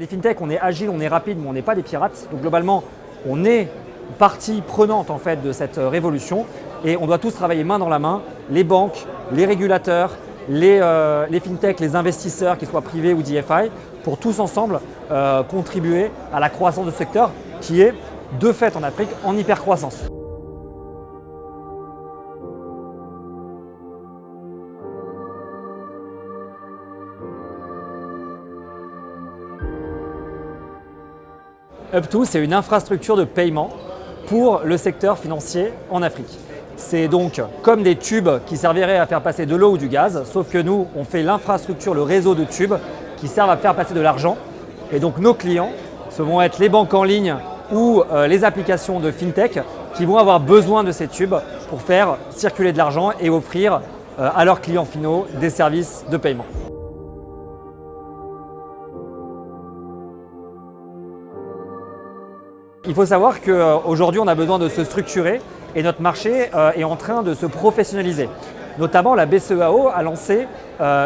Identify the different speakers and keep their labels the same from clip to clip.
Speaker 1: Les fintechs, on est agile, on est rapide, mais on n'est pas des pirates. Donc globalement, on est partie prenante en fait de cette révolution et on doit tous travailler main dans la main, les banques, les régulateurs, les fintechs, les investisseurs, qu'ils soient privés ou DFI, pour tous ensemble contribuer à la croissance de ce secteur qui est de fait en Afrique en hypercroissance. Up2, c'est une infrastructure de paiement pour le secteur financier en Afrique. C'est donc comme des tubes qui serviraient à faire passer de l'eau ou du gaz, sauf que nous, on fait l'infrastructure, le réseau de tubes qui servent à faire passer de l'argent. Et donc nos clients, ce vont être les banques en ligne ou les applications de fintech qui vont avoir besoin de ces tubes pour faire circuler de l'argent et offrir à leurs clients finaux des services de paiement. Il faut savoir qu'aujourd'hui, on a besoin de se structurer et notre marché est en train de se professionnaliser. Notamment, la BCEAO a lancé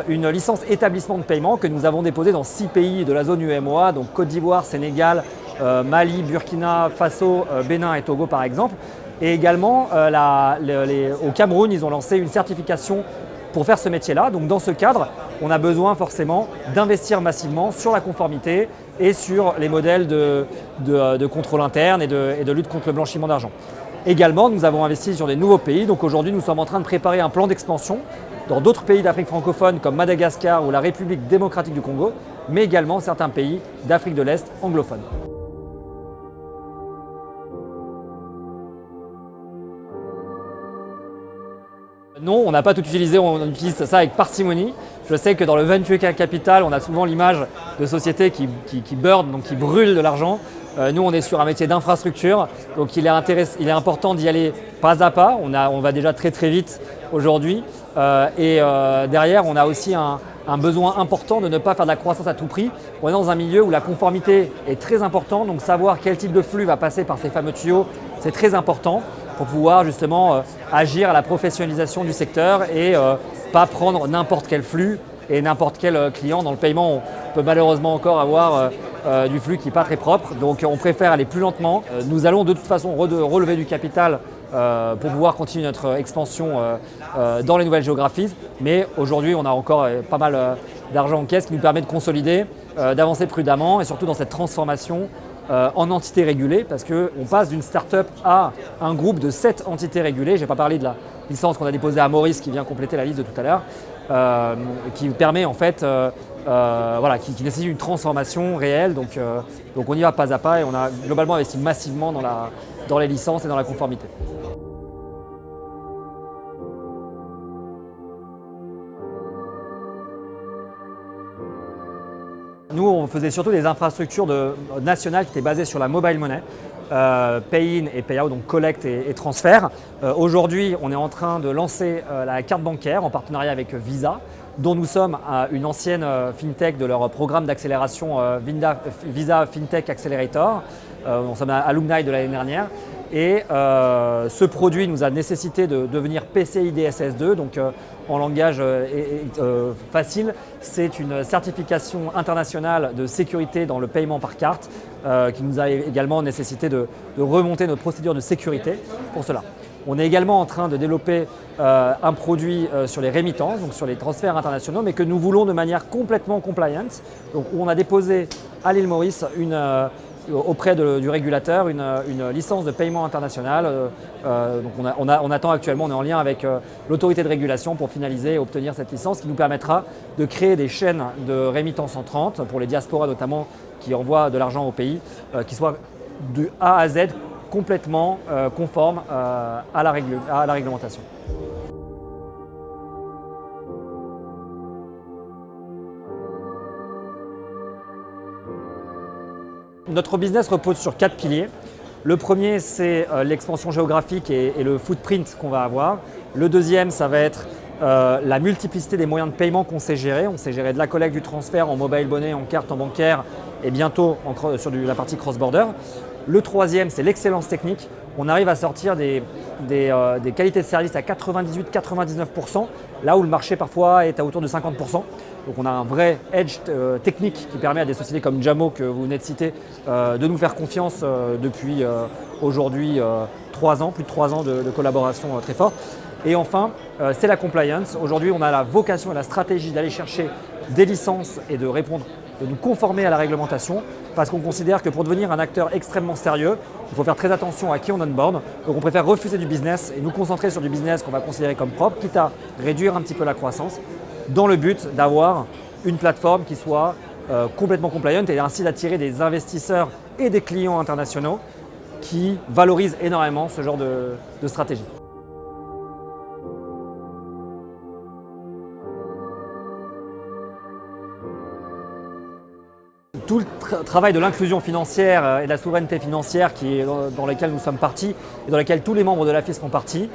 Speaker 1: une licence établissement de paiement que nous avons déposée dans 6 pays de la zone UEMOA, donc Côte d'Ivoire, Sénégal, Mali, Burkina Faso, Bénin et Togo par exemple. Et également, au Cameroun, ils ont lancé une certification pour faire ce métier-là. Donc dans ce cadre, on a besoin forcément d'investir massivement sur la conformité et sur les modèles de contrôle interne et de lutte contre le blanchiment d'argent. Également, nous avons investi sur des nouveaux pays. Donc aujourd'hui, nous sommes en train de préparer un plan d'expansion dans d'autres pays d'Afrique francophone comme Madagascar ou la République démocratique du Congo, mais également certains pays d'Afrique de l'Est anglophones. Non, on n'a pas tout utilisé, on utilise ça avec parcimonie. Je sais que dans le venture capital, on a souvent l'image de sociétés qui burn, donc qui brûlent de l'argent. Nous, on est sur un métier d'infrastructure, donc il est important d'y aller pas à pas. On va déjà très très vite aujourd'hui. Derrière, on a aussi un besoin important de ne pas faire de la croissance à tout prix. On est dans un milieu où la conformité est très importante, donc savoir quel type de flux va passer par ces fameux tuyaux, c'est très important pour pouvoir justement agir à la professionnalisation du secteur et pas prendre n'importe quel flux et n'importe quel client. Dans le paiement, on peut malheureusement encore avoir du flux qui n'est pas très propre, donc on préfère aller plus lentement. Nous allons de toute façon relever du capital pour pouvoir continuer notre expansion dans les nouvelles géographies, mais aujourd'hui on a encore pas mal d'argent en caisse qui nous permet de consolider, d'avancer prudemment et surtout dans cette transformation en entités régulées, parce qu'on passe d'une start-up à un groupe de 7 entités régulées. Je n'ai pas parlé de la licence qu'on a déposée à Maurice qui vient compléter la liste de tout à l'heure, qui permet en fait, qui nécessite une transformation réelle. Donc on y va pas à pas et on a globalement investi massivement dans les licences et dans la conformité. Nous, on faisait surtout des infrastructures nationales qui étaient basées sur la mobile money, pay-in et pay-out, donc collecte et transfert. Aujourd'hui, on est en train de lancer la carte bancaire en partenariat avec Visa, dont nous sommes une ancienne fintech de leur programme d'accélération Visa Fintech Accelerator. Nous sommes alumni de l'année dernière. Et ce produit nous a nécessité de devenir PCI DSS 2, donc en langage facile, c'est une certification internationale de sécurité dans le paiement par carte qui nous a également nécessité de remonter notre procédure de sécurité pour cela. On est également en train de développer un produit sur les remittances, donc sur les transferts internationaux, mais que nous voulons de manière complètement compliant. Donc où on a déposé à l'île Maurice auprès du régulateur une licence de paiement international. Donc on attend actuellement, on est en lien avec l'autorité de régulation pour finaliser et obtenir cette licence qui nous permettra de créer des chaînes de rémittance entrantes pour les diasporas notamment qui envoient de l'argent au pays, qui soient de A à Z complètement conformes à la réglementation. Notre business repose sur 4 piliers. Le premier, c'est l'expansion géographique et le footprint qu'on va avoir. Le deuxième, ça va être la multiplicité des moyens de paiement qu'on sait gérer. On sait gérer de la collecte, du transfert en mobile money, en carte, en bancaire et bientôt sur la partie cross-border. Le troisième, c'est l'excellence technique. On arrive à sortir des qualités de service à 98-99% là où le marché parfois est à autour de 50%. Donc on a un vrai edge technique qui permet à des sociétés comme Jamo, que vous venez de citer, de nous faire confiance depuis aujourd'hui 3 ans, plus de 3 ans de collaboration très forte. Et enfin, c'est la compliance. Aujourd'hui, on a la vocation et la stratégie d'aller chercher des licences et de nous conformer à la réglementation, parce qu'on considère que pour devenir un acteur extrêmement sérieux, il faut faire très attention à qui on onboard. Donc on préfère refuser du business et nous concentrer sur du business qu'on va considérer comme propre, quitte à réduire un petit peu la croissance, dans le but d'avoir une plateforme qui soit complètement compliant et ainsi d'attirer des investisseurs et des clients internationaux qui valorisent énormément ce genre de stratégie. Tout le travail de l'inclusion financière et de la souveraineté financière dans lequel nous sommes partis et dans lequel tous les membres de l'AFIS font partie,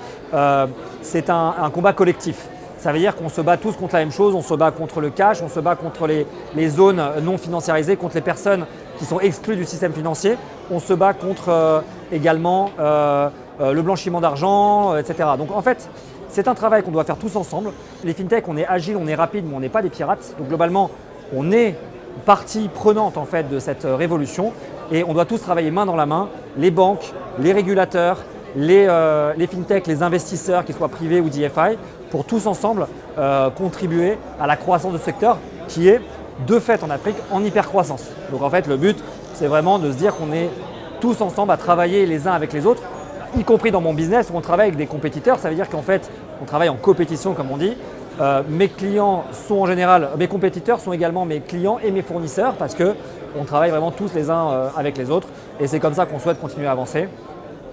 Speaker 1: c'est un combat collectif. Ça veut dire qu'on se bat tous contre la même chose, on se bat contre le cash, on se bat contre les zones non financiarisées, contre les personnes qui sont exclues du système financier, on se bat contre également le blanchiment d'argent, etc. Donc en fait, c'est un travail qu'on doit faire tous ensemble. Les fintechs, on est agile, on est rapide, mais on n'est pas des pirates. Donc globalement, on est partie prenante en fait de cette révolution et on doit tous travailler main dans la main, les banques, les régulateurs, les fintechs, les investisseurs, qu'ils soient privés ou DFI, pour tous ensemble contribuer à la croissance de ce secteur qui est de fait en Afrique en hyper-croissance. Donc en fait le but c'est vraiment de se dire qu'on est tous ensemble à travailler les uns avec les autres, y compris dans mon business où on travaille avec des compétiteurs. Ça veut dire qu'en fait on travaille en compétition comme on dit. Mes clients sont en général, mes compétiteurs sont également mes clients et mes fournisseurs parce qu'on travaille vraiment tous les uns avec les autres et c'est comme ça qu'on souhaite continuer à avancer,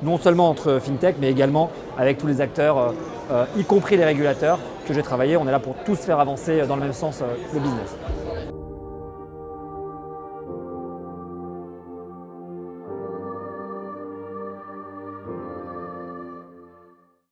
Speaker 1: non seulement entre fintech mais également avec tous les acteurs, y compris les régulateurs que j'ai travaillé. On est là pour tous faire avancer dans le même sens le business.